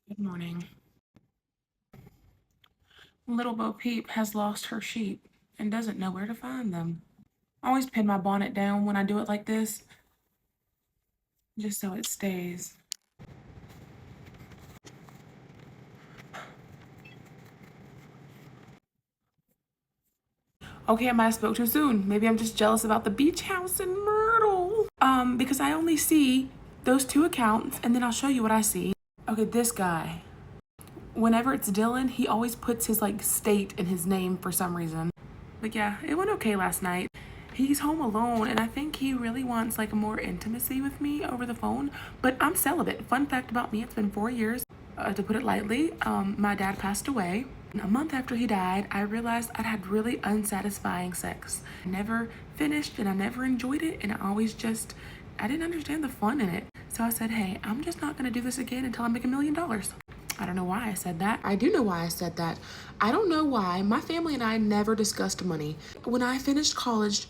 Good morning. Little Bo Peep has lost her sheep and doesn't know where to find them. I always pin my bonnet down when I do it like this, just so it stays. Okay, I might have spoke too soon. Maybe I'm just jealous about the beach house in Myrtle. Because I only see those two accounts, and then I'll show you what I see. Okay, this guy. Whenever it's Dylan, he always puts his state in his name for some reason. But yeah, it went okay last night. He's home alone, and I think he really wants more intimacy with me over the phone. But I'm celibate. Fun fact about me: it's been 4 years. To put it lightly, my dad passed away. A month after he died, I realized I'd had really unsatisfying sex. I never finished, and I never enjoyed it, and I didn't understand the fun in it. So I said, hey, I'm just not gonna do this again until I make $1 million. I don't know why I said that. I do know why I said that. I don't know why. My family and I never discussed money. When I finished college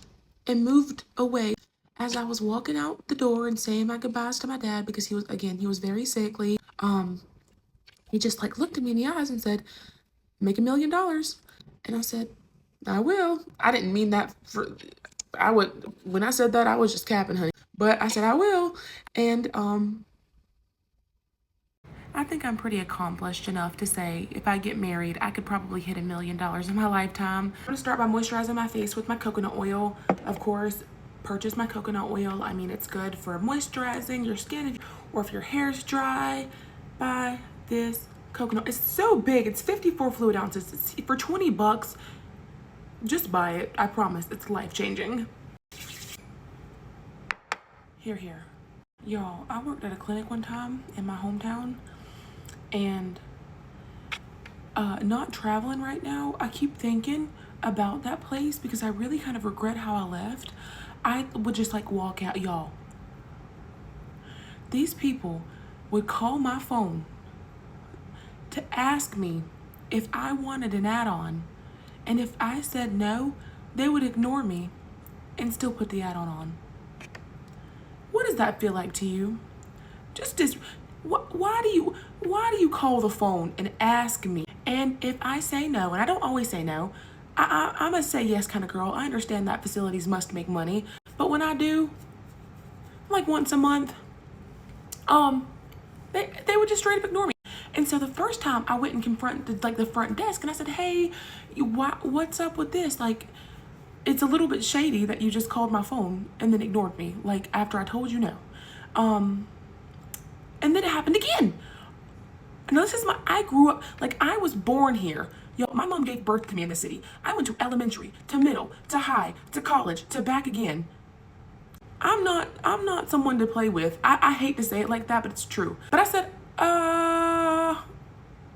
and moved away, as I was walking out the door and saying my goodbyes to my dad, because he was very sickly, he just looked at me in the eyes and said, make $1 million. And I said, I will. I didn't mean that when I said that, I was just capping, honey. But I said, I will. And, I think I'm pretty accomplished enough to say if I get married, I could probably hit $1 million in my lifetime. I'm gonna start by moisturizing my face with my coconut oil. Of course, purchase my coconut oil. I mean, it's good for moisturizing your skin, or if your hair's dry, buy this coconut. It's so big, it's 54 fluid ounces. It's for 20 bucks. Just buy it, I promise, it's life-changing. Here. Y'all, I worked at a clinic one time in my hometown, and not traveling right now, I keep thinking about that place because I really kind of regret how I left. I would just walk out, y'all. These people would call my phone to ask me if I wanted an add-on, and if I said no, they would ignore me and still put the add-on on. What does that feel like to you? Why do you call the phone and ask me? And if I say no, and I don't always say no, I'm a say yes kind of girl. I understand that facilities must make money, but when I do, once a month, they would just straight up ignore me. And so the first time I went and confronted the front desk, and I said, hey, what's up with this? It's a little bit shady that you just called my phone and then ignored me, after I told you no. And then it happened again. Now I grew up, I was born here. Yo, my mom gave birth to me in the city. I went to elementary, to middle, to high, to college, to back again. I'm not someone to play with. I hate to say it like that, but it's true. But I said,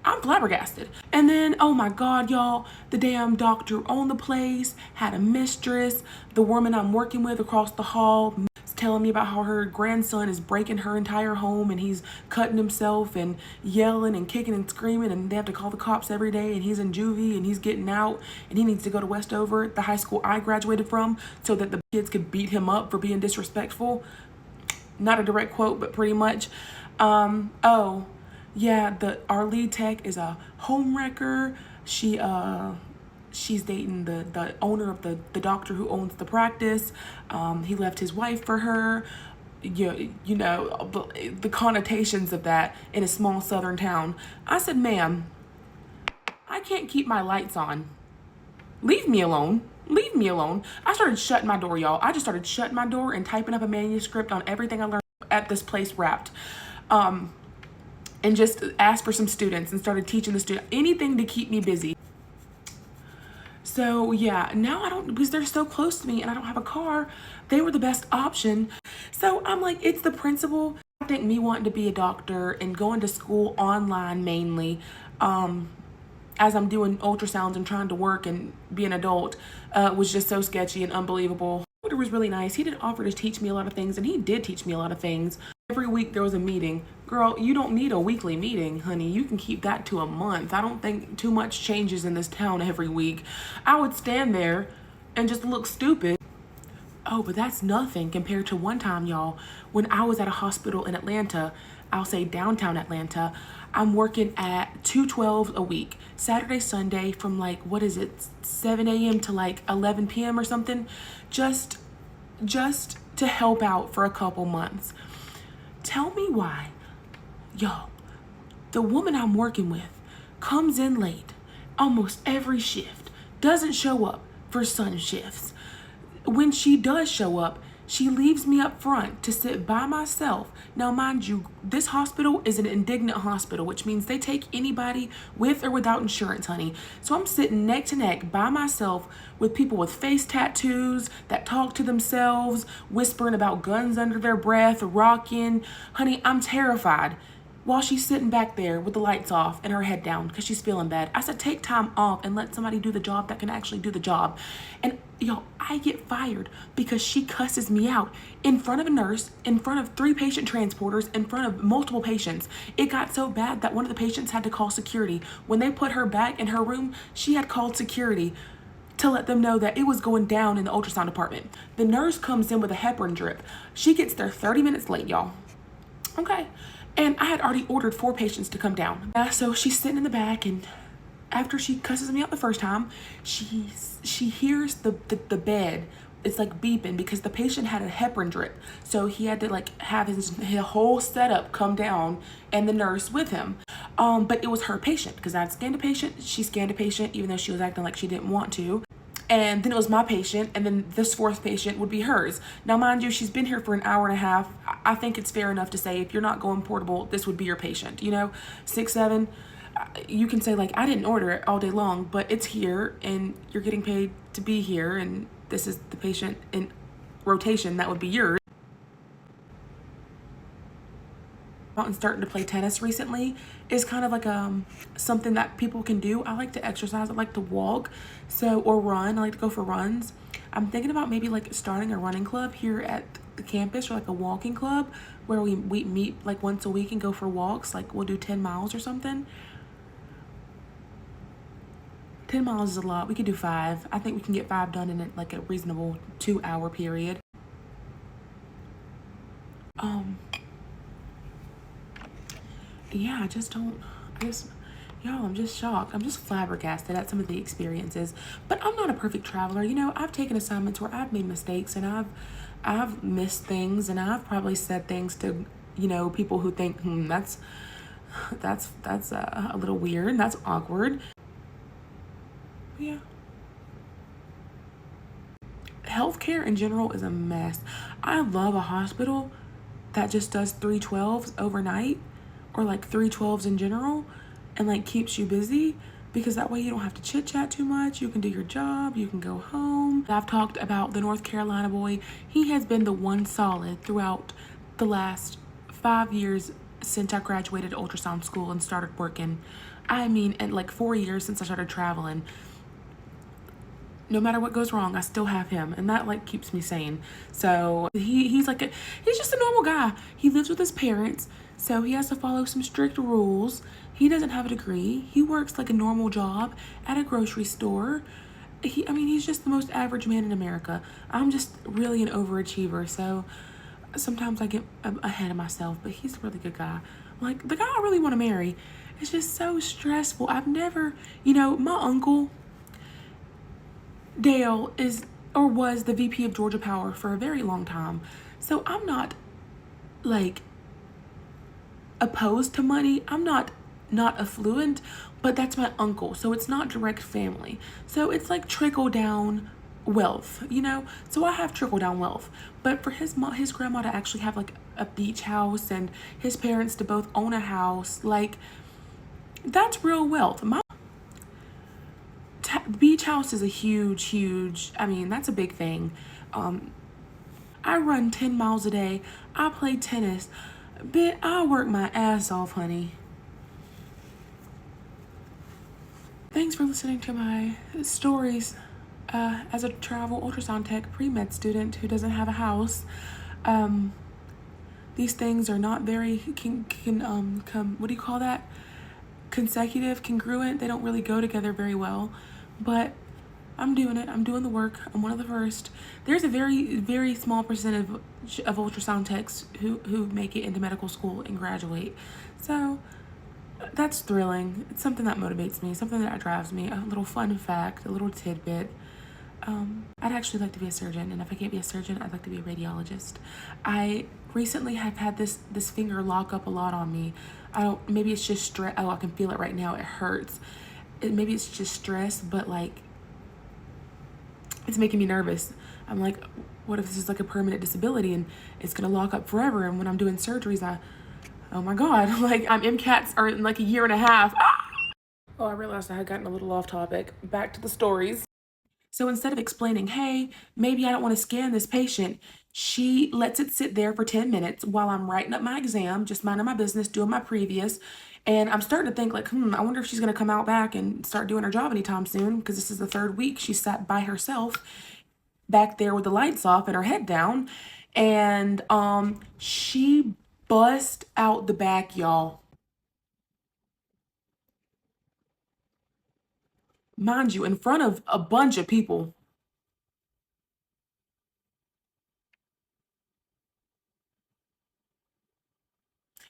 I'm flabbergasted. And then, oh my God, y'all, the damn doctor owned the place, had a mistress. The woman I'm working with across the hall is telling me about how her grandson is breaking her entire home, and he's cutting himself and yelling and kicking and screaming, and they have to call the cops every day, and he's in juvie and he's getting out, and he needs to go to Westover, the high school I graduated from, so that the kids could beat him up for being disrespectful. Not a direct quote, but pretty much. Oh, yeah, our lead tech is a homewrecker. She's dating the owner of the doctor who owns the practice. He left his wife for her. You know the connotations of that in a small southern town. I said, ma'am, I can't keep my lights on. Leave me alone. Leave me alone. I started shutting my door, y'all. I just started shutting my door and typing up a manuscript on everything I learned at this place wrapped. And just asked for some students and started teaching the student anything to keep me busy. So yeah, now I don't, because they're so close to me and I don't have a car, they were the best option. So I'm like, it's the principle. I think me wanting to be a doctor and going to school online mainly, as I'm doing ultrasounds and trying to work and be an adult, was just so sketchy and unbelievable. The doctor was really nice. He did offer to teach me a lot of things, and he did teach me a lot of things. Every week there was a meeting. Girl, you don't need a weekly meeting, honey. You can keep that to a month. I don't think too much changes in this town every week. I would stand there and just look stupid. Oh, but that's nothing compared to one time, y'all, when I was at a hospital in Atlanta, I'll say downtown Atlanta. I'm working at 212 a week, Saturday, Sunday, from like, what is it, 7 a.m. to like 11 p.m. or something, just to help out for a couple months. Tell me why, y'all, the woman I'm working with comes in late almost every shift, doesn't show up for sun shifts. When she does show up, she leaves me up front to sit by myself. Now, mind you, this hospital is an indignant hospital, which means they take anybody with or without insurance, honey. So I'm sitting neck to neck by myself with people with face tattoos that talk to themselves, whispering about guns under their breath, rocking. Honey, I'm terrified. While she's sitting back there with the lights off and her head down because she's feeling bad. I said, take time off and let somebody do the job that can actually do the job. And yo, I get fired because she cusses me out in front of a nurse, in front of 3 patient transporters, in front of multiple patients. It got so bad that one of the patients had to call security. When they put her back in her room, she had called security to let them know that it was going down in the ultrasound department. The nurse comes in with a heparin drip. She gets there 30 minutes late, y'all. Okay. And I had already ordered 4 patients to come down. So she's sitting in the back, and after she cusses me out the first time, she hears the bed. It's like beeping because the patient had a heparin drip. So he had to like have his whole setup come down and the nurse with him. But it was her patient because I'd scanned a patient. She scanned a patient even though she was acting like she didn't want to. And then it was my patient, and then this 4th patient would be hers. Now, mind you, she's been here for an hour and a half. I think it's fair enough to say if you're not going portable, this would be your patient, you know? 6, 7, you can say like, I didn't order it all day long, but it's here and you're getting paid to be here, and this is the patient in rotation that would be yours. And starting to play tennis recently is kind of like something that people can do. I like to exercise. I like to walk, or run. I like to go for runs. I'm thinking about maybe like starting a running club here at the campus, or like a walking club where we meet like once a week and go for walks. Like we'll do 10 miles or something. 10 miles is a lot. We could do 5. I think we can get 5 done in like a reasonable 2-hour period. Yeah, y'all, I'm just shocked. I'm just flabbergasted at some of the experiences. But I'm not a perfect traveler. You know, I've taken assignments where I've made mistakes, and I've missed things, and I've probably said things to, you know, people who think, that's a little weird. That's awkward. Yeah. Healthcare in general is a mess. I love a hospital that just does 312s overnight, or like 312s in general, and like keeps you busy, because that way you don't have to chit chat too much. You can do your job, you can go home. I've talked about the North Carolina boy. He has been the one solid throughout the last 5 years since I graduated ultrasound school and started working. I mean, and like 4 years since I started traveling. No matter what goes wrong, I still have him, and that like keeps me sane. So he's just a normal guy. He lives with his parents, so he has to follow some strict rules. He doesn't have a degree. He works like a normal job at a grocery store. He's just the most average man in America. I'm just really an overachiever, so sometimes I get ahead of myself, but he's a really good guy. Like, the guy I really want to marry. It's just so stressful. I've never, my uncle Dale was the VP of Georgia Power for a very long time. So I'm not like opposed to money. I'm not affluent, but that's my uncle. So it's not direct family. So it's like trickle down wealth, So I have trickle down wealth. But for his grandma to actually have like a beach house, and his parents to both own a house, like, that's real wealth. My beach house is a huge, that's a big thing. I run 10 miles a day. I play tennis. But I work my ass off, honey. Thanks for listening to my stories as a travel ultrasound tech pre-med student who doesn't have a house. These things are not very what do you call that? Consecutive, congruent. They don't really go together very well. But I'm doing it. I'm doing the work. I'm one of the first. There's a very, very small percentage of ultrasound techs who make it into medical school and graduate. So That's thrilling. It's something that motivates me, something that drives me. A little fun fact, a little tidbit. I'd actually like to be a surgeon, and if I can't be a surgeon, I'd like to be a radiologist. I recently have had this finger lock up a lot on me. I don't. Maybe it's just stress. Oh, I can feel it right now. It hurts. Maybe it's just stress, but like it's making me nervous. I'm like, what if this is like a permanent disability and it's gonna lock up forever? And when I'm doing surgeries, oh my God, like I'm MCATs are in like a year and a half. Ah! Oh, I realized I had gotten a little off topic. Back to the stories. So instead of explaining, hey, maybe I don't want to scan this patient, she lets it sit there for 10 minutes while I'm writing up my exam, just minding my business, doing my previous. And I'm starting to think like, I wonder if she's going to come out back and start doing her job anytime soon, because this is the third week she sat by herself back there with the lights off and her head down. And she bust out the back, y'all. Mind you, in front of a bunch of people.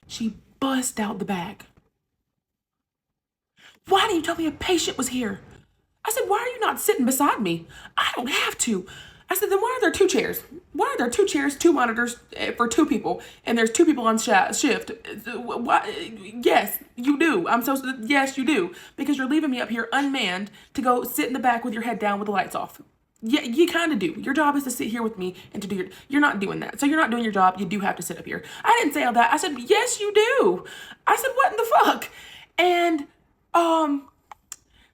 She bust out the back. Why didn't you tell me a patient was here? I said, why are you not sitting beside me? I don't have to. I said, then why are there two chairs? Why are there two chairs, two monitors for two people, and there's two people on shift? Why? Yes, you do. Yes, you do. Because you're leaving me up here unmanned to go sit in the back with your head down with the lights off. Yeah, you kind of do. Your job is to sit here with me and to do you're not doing that. So you're not doing your job. You do have to sit up here. I didn't say all that. I said, yes, you do. I said, what in the fuck? And,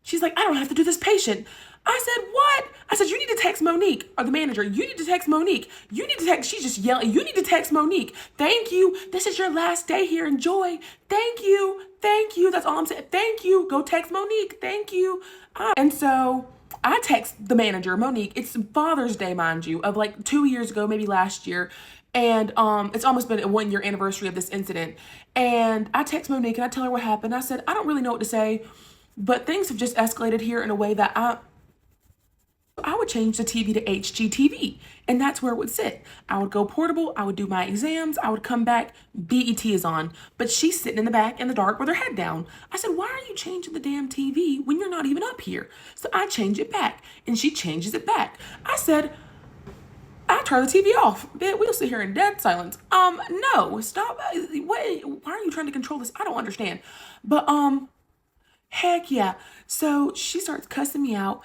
she's like, I don't have to do this patient. I said, what? I said, you need to text Monique, or the manager. You need to text Monique. You need to text, she's just yelling. You need to text Monique. Thank you. This is your last day here. Enjoy. Thank you. Thank you. That's all I'm saying. Thank you. Go text Monique. Thank you. And so I text the manager, Monique. It's Father's Day, mind you, of like 2 years ago, maybe last year. And it's almost been a 1 year anniversary of this incident. And I text Monique and I tell her what happened. I said, I don't really know what to say, but things have just escalated here in a way that I would change the TV to HGTV, and that's where it would sit. I would go portable, I would do my exams, I would come back, BET is on, but she's sitting in the back in the dark with her head down. I said, why are you changing the damn TV when you're not even up here? So I change it back, and she changes it back. I said, I turn the TV off. We'll sit here in dead silence. No, stop. Why are you trying to control this? I don't understand. But, heck yeah. So she starts cussing me out.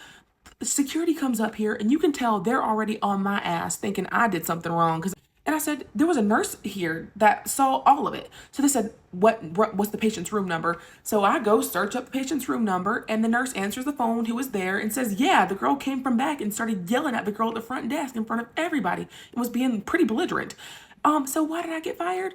Security comes up here and you can tell they're already on my ass thinking I did something wrong. And I said, there was a nurse here that saw all of it. So they said, what's the patient's room number? So I go search up the patient's room number, and the nurse answers the phone who was there and says, yeah, the girl came from back and started yelling at the girl at the front desk in front of everybody and was being pretty belligerent. So why did I get fired?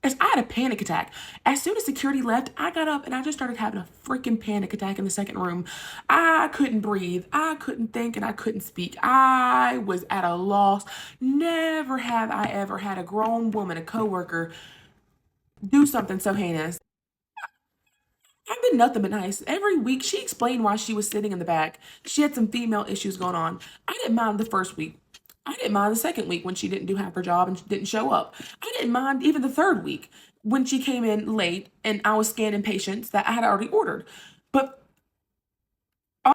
As I had a panic attack. As soon as security left, I got up and I just started having a freaking panic attack in the second room. I couldn't breathe. I couldn't think and I couldn't speak. I was at a loss. Never have I ever had a grown woman, a coworker, do something so heinous. I've been nothing but nice. Every week, she explained why she was sitting in the back. She had some female issues going on. I didn't mind the first week. I didn't mind the second week when she didn't do half her job and didn't show up. I didn't mind even the third week when she came in late and I was scanning patients that I had already ordered. But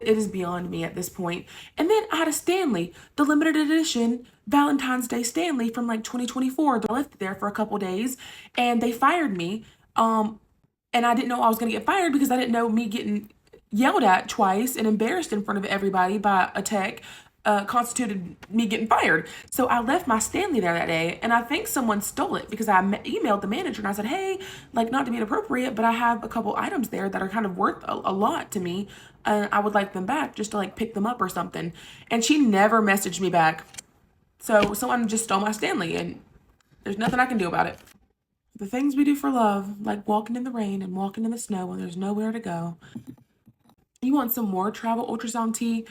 it is beyond me at this point. And then I had a Stanley, the limited edition Valentine's Day Stanley from like 2024. I left there for a couple days and they fired me. And I didn't know I was going to get fired because I didn't know me getting yelled at twice and embarrassed in front of everybody by a tech constituted me getting fired. So I left my Stanley there that day, and I think someone stole it because I emailed the manager and I said, hey, like, not to be inappropriate, but I have a couple items there that are kind of worth a lot to me, and I would like them back just to like pick them up or something. And she never messaged me back. So someone just stole my Stanley, and there's nothing I can do about it. The things we do for love, like walking in the rain and walking in the snow when there's nowhere to go. You want some more travel ultrasound tea?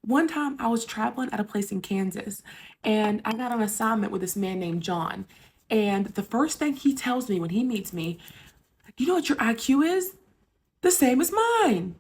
One time I was traveling at a place in Kansas and I got on assignment with this man named John. And the first thing he tells me when he meets me, you know what your IQ is? The same as mine.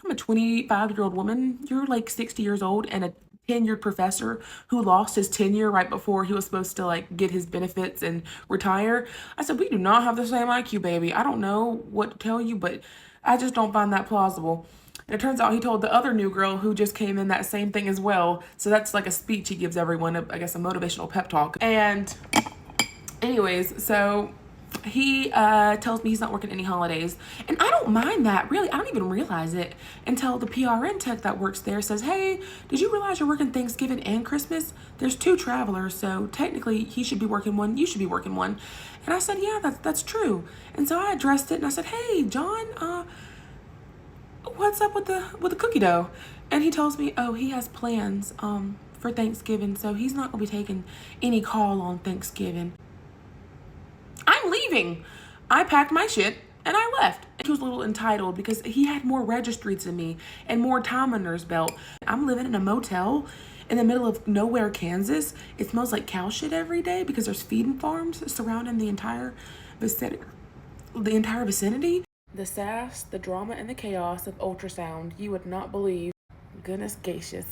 I'm a 25-year-old woman. You're like 60 years old and a tenured professor who lost his tenure right before he was supposed to like get his benefits and retire. I said, we do not have the same IQ, baby. I don't know what to tell you, but I just don't find that plausible. And it turns out he told the other new girl who just came in that same thing as well. So that's like a speech he gives everyone, I guess a motivational pep talk. And anyways, so he tells me he's not working any holidays. And I don't mind that, really. I don't even realize it until the PRN tech that works there says, hey, did you realize you're working Thanksgiving and Christmas? There's 2 travelers, so technically he should be working one, you should be working one. And I said, yeah, that's true. And so I addressed it and I said, hey, John, what's up with the cookie dough? And he tells me, oh, he has plans for Thanksgiving, so he's not gonna be taking any call on Thanksgiving. I'm leaving. I packed my shit and I left. He was a little entitled because he had more registries than me and more time under his belt. I'm living in a motel in the middle of nowhere, Kansas. It smells like cow shit every day because there's feeding farms surrounding the entire vicinity. The sass, the drama, and the chaos of ultrasound, you would not believe. Goodness gracious.